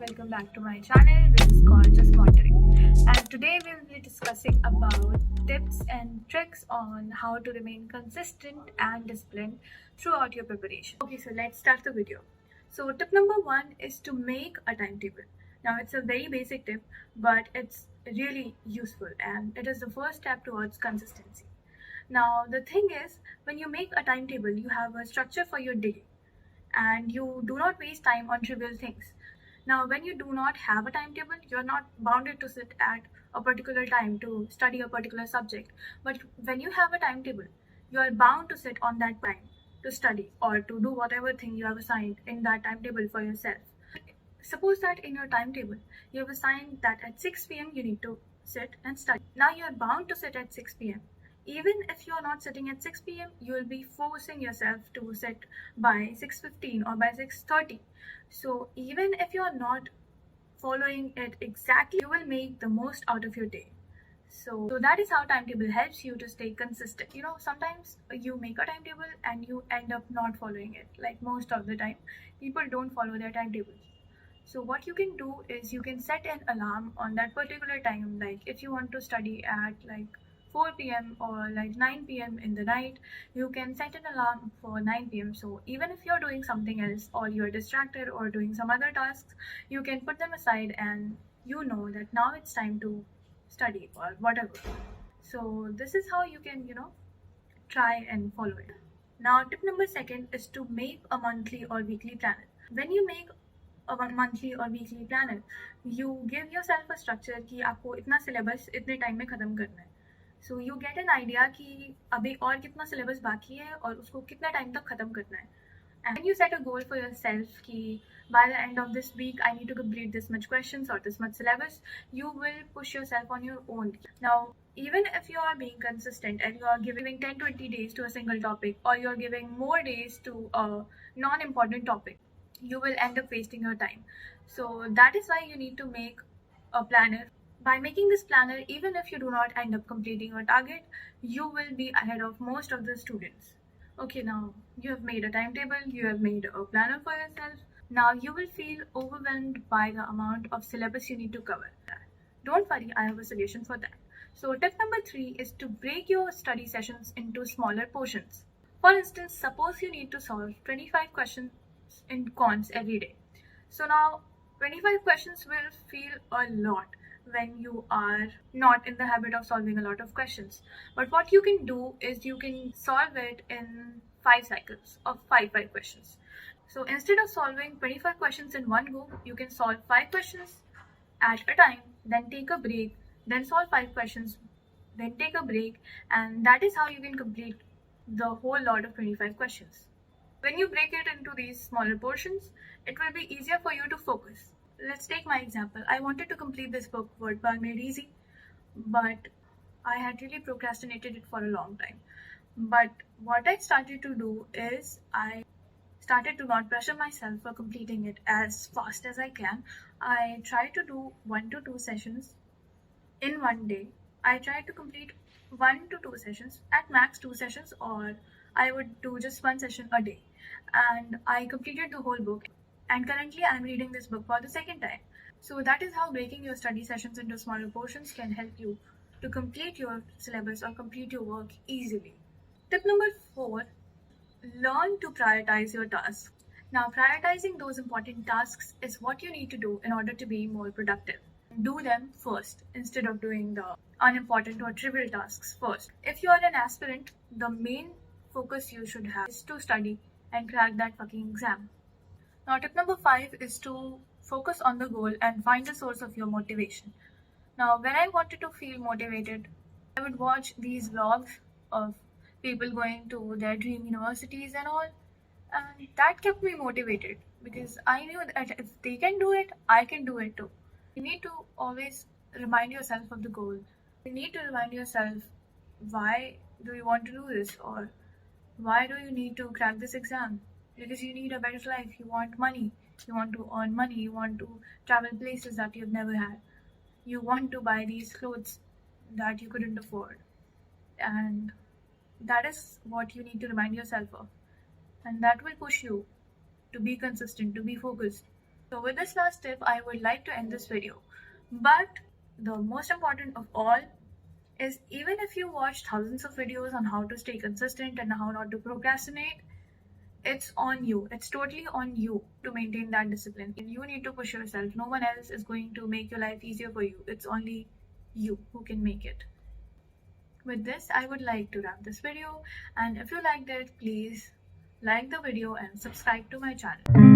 welcome back to my channel, which is called Just Monitoring. And today we will be discussing about tips and tricks on how to remain consistent and disciplined throughout your preparation. Okay, so let's start the video. So tip number one is to make a timetable. Now it's a very basic tip, but it's really useful and it is the first step towards consistency. Now the thing is, when you make a timetable, you have a structure for your day and you do not waste time on trivial things. Now, when you do not have a timetable, you're not bounded to sit at a particular time to study a particular subject. But when you have a timetable, you are bound to sit on that time to study or to do whatever thing you have assigned in that timetable for yourself. Suppose that in your timetable, you have assigned that at 6 p.m. you need to sit and study. Now you are bound to sit at 6 p.m. Even if you are not sitting at 6 p.m., you will be forcing yourself to sit by 6:15 or by 6:30. So even if you are not following it exactly, you will make the most out of your day. So that is how timetable helps you to stay consistent. Sometimes you make a timetable and you end up not following it. Like most of the time, people don't follow their timetables. So what you can do is you can set an alarm on that particular time. Like if you want to study at like 4 p.m. or like 9 p.m. in the night, you can set an alarm for 9 p.m. So even if you're doing something else or you're distracted or doing some other tasks, you can put them aside and you know that now it's time to study or whatever. So this is how you can, try and follow it. Now, tip number second is to make a monthly or weekly planner. When you make a monthly or weekly planner, you give yourself a structure कि आपको इतना syllabus इतने time में खत्म करना है. So you get an idea कि अभी और कितना syllabus बाकी है और उसको कितना time तक खत्म करना है. And when you set a goal for yourself कि by the end of this week I need to complete this much questions or this much syllabus, you will push yourself on your own. Now, even if you are being consistent and you are giving 10-20 days to a single topic or you are giving more days to a non-important topic, you will end up wasting your time. So that is why you need to make a planner. By making this planner, even if you do not end up completing your target, you will be ahead of most of the students. Okay, now you have made a timetable, you have made a planner for yourself. Now you will feel overwhelmed by the amount of syllabus you need to cover. Don't worry, I have a solution for that. So tip number 3 is to break your study sessions into smaller portions. For instance, suppose you need to solve 25 questions in cons every day. So now 25 questions will feel a lot when you are not in the habit of solving a lot of questions. But what you can do is you can solve it in 5 cycles of 5 questions. So instead of solving 25 questions in one go, you can solve 5 questions at a time, then take a break, then solve 5 questions, then take a break, and that is how you can complete the whole lot of 25 questions. When you break it into these smaller portions, it will be easier for you to focus. Let's take my example. I wanted to complete this book, Word Bar Made Easy, but I had really procrastinated it for a long time. But what I started to do is I started to not pressure myself for completing it as fast as I can. I try to do 1 to 2 sessions in one day. I try to complete 1 to 2 sessions, at max 2 sessions, or I would do just 1 session a day. And I completed the whole book. And currently I'm reading this book for the second time. So that is how breaking your study sessions into smaller portions can help you to complete your syllabus or complete your work easily. Tip number 4, learn to prioritize your tasks. Now, prioritizing those important tasks is what you need to do in order to be more productive. Do them first instead of doing the unimportant or trivial tasks first. If you are an aspirant, the main focus you should have is to study and crack that fucking exam. Now, tip number 5 is to focus on the goal and find the source of your motivation. Now, when I wanted to feel motivated, I would watch these vlogs of people going to their dream universities and all, and that kept me motivated because I knew that if they can do it, I can do it too. You need to always remind yourself of the goal. You need to remind yourself, why do you want to do this, or why do you need to crack this exam? Because you need a better life, you want money, you want to earn money, you want to travel places that you've never had, you want to buy these clothes that you couldn't afford, and that is what you need to remind yourself of, and that will push you to be consistent, to be focused, So with this last tip, I would like to end this video. But the most important of all is, even if you watch thousands of videos on how to stay consistent and how not to procrastinate, it's on you. It's totally on you to maintain that discipline. You need to push yourself. No one else is going to make your life easier for you. It's only you who can make it. With this, I would like to wrap this video, and if you liked it, please like the video and subscribe to my channel.